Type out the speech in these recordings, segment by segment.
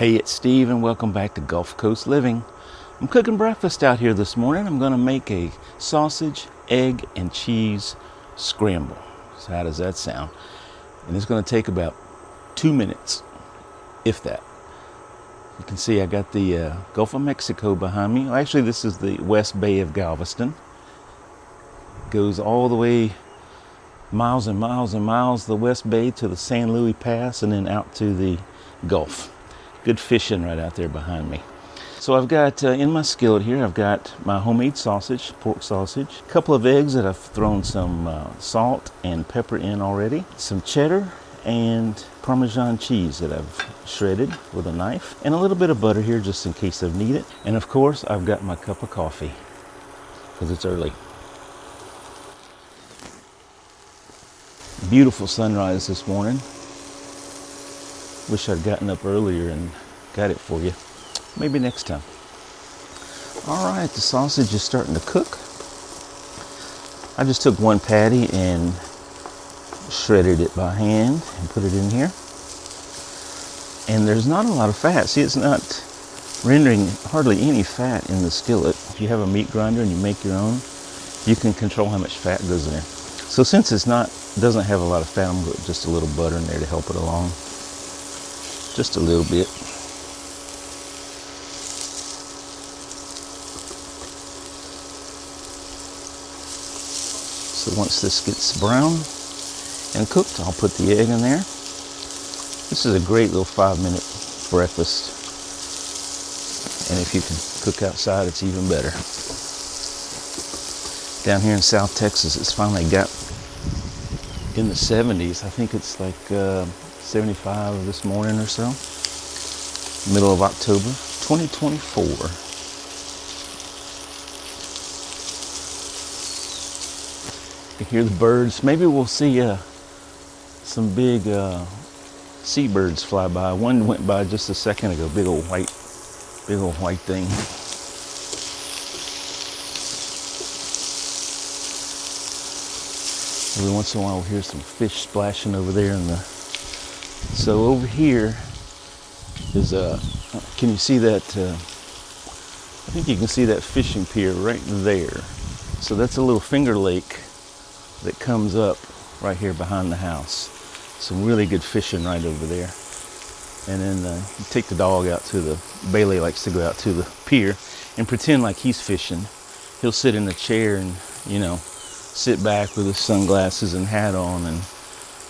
Hey, it's Steve and welcome back to Gulf Coast Living. I'm cooking breakfast out here this morning. I'm going to make a sausage, egg, and cheese scramble. So how does that sound? And it's going to take about 2 minutes, if that. You can see I got the Gulf of Mexico behind me. Actually, this is the West Bay of Galveston. Goes all the way miles and miles and miles, the West Bay to the San Luis Pass and then out to the Gulf. Good fishing right out there behind me. So I've got in my skillet here, I've got my homemade sausage, pork sausage, a couple of eggs that I've thrown some salt and pepper in already, some cheddar and Parmesan cheese that I've shredded with a knife, and a little bit of butter here just in case I need it. And of course, I've got my cup of coffee because it's early. Beautiful sunrise this morning. Wish I'd gotten up earlier and got it for you. Maybe next time. All right, the sausage is starting to cook. I just took one patty and shredded it by hand and put it in here. And there's not a lot of fat. See, it's not rendering hardly any fat in the skillet. If you have a meat grinder and you make your own, you can control how much fat goes in there. So since doesn't have a lot of fat, I'm going to put just a little butter in there to help it along. Just a little bit. So once this gets brown and cooked, I'll put the egg in there. This is a great little 5-minute breakfast. And if you can cook outside, it's even better. Down here in South Texas, it's finally got in the 70s. I think it's like 75 this morning or so. Middle of October 2024. You hear the birds. Maybe we'll see some big seabirds fly by. One went by just a second ago. Big old white thing. Every once in a while we'll hear some fish splashing over there in the. So over here is can you see that? I think you can see that fishing pier right there. So that's a little finger lake that comes up right here behind the house. Some really good fishing right over there. And then you take the dog out to Bailey likes to go out to the pier and pretend like he's fishing. He'll sit in a chair and, sit back with his sunglasses and hat on and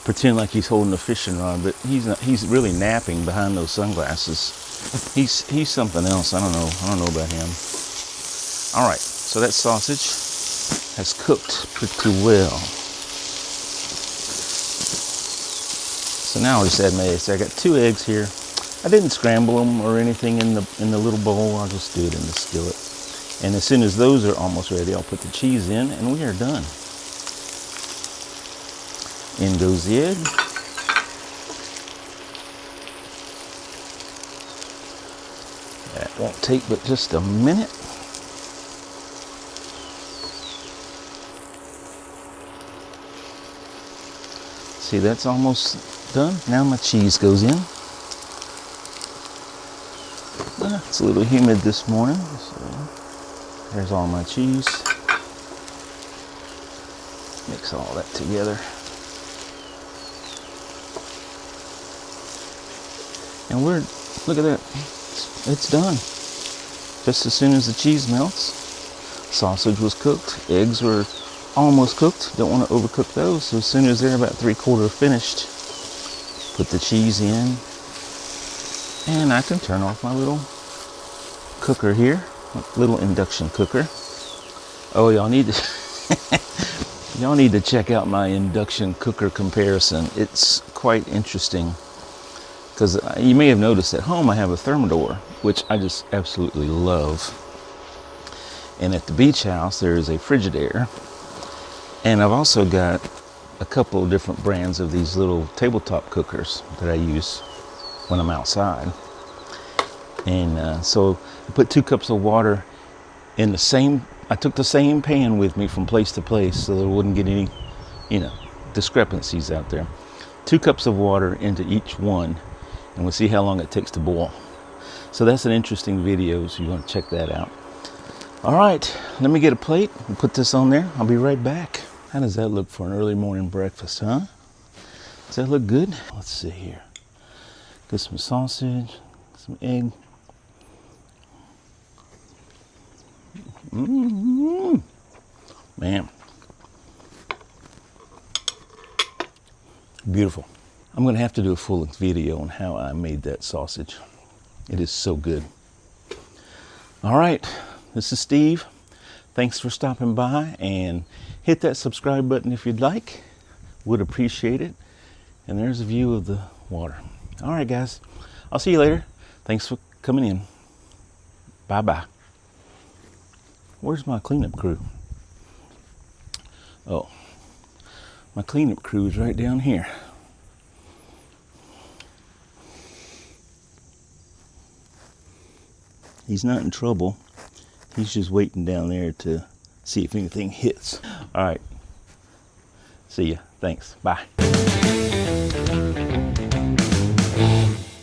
pretend like he's holding a fishing rod, but he's really napping behind those sunglasses. He's something else. I don't know about him. All right, so that sausage has cooked pretty well. So now I'll just add my eggs. I got 2 eggs here. I didn't scramble them or anything in the little bowl. I'll just do it in the skillet. And as soon as those are almost ready, I'll put the cheese in and we are done. In goes the egg. That won't take but just a minute. See, that's almost done. Now my cheese goes in. It's a little humid this morning, so there's all my cheese. Mix all that together. And look at that. It's done. Just as soon as the cheese melts. Sausage was cooked. Eggs were almost cooked. Don't want to overcook those. So as soon as they're about 3/4 finished, put the cheese in. And I can turn off my little cooker here. Little induction cooker. Oh, y'all need to check out my induction cooker comparison. It's quite interesting. Because you may have noticed at home I have a Thermador, which I just absolutely love. And at the beach house there is a Frigidaire. And I've also got a couple of different brands of these little tabletop cookers that I use when I'm outside. And so I put 2 cups of water in I took the same pan with me from place to place so there wouldn't get any, discrepancies out there. 2 cups of water into each one, and we'll see how long it takes to boil. So that's an interesting video, so you want to check that out. All right, let me get a plate and put this on there. I'll be right back. How does that look for an early morning breakfast, huh? Does that look good? Let's see here. Get some sausage, some egg. Man. Beautiful. I'm going to have to do a full video on how I made that sausage. It is so good. All right, this is Steve. Thanks for stopping by, and hit that subscribe button if you'd like. Would appreciate it. And there's a view of the water. All right, guys. I'll see you later. Thanks for coming in. Bye-bye. Where's my cleanup crew? Oh, my cleanup crew is right down here. He's not in trouble. He's just waiting down there to see if anything hits. All right. See ya. Thanks. Bye.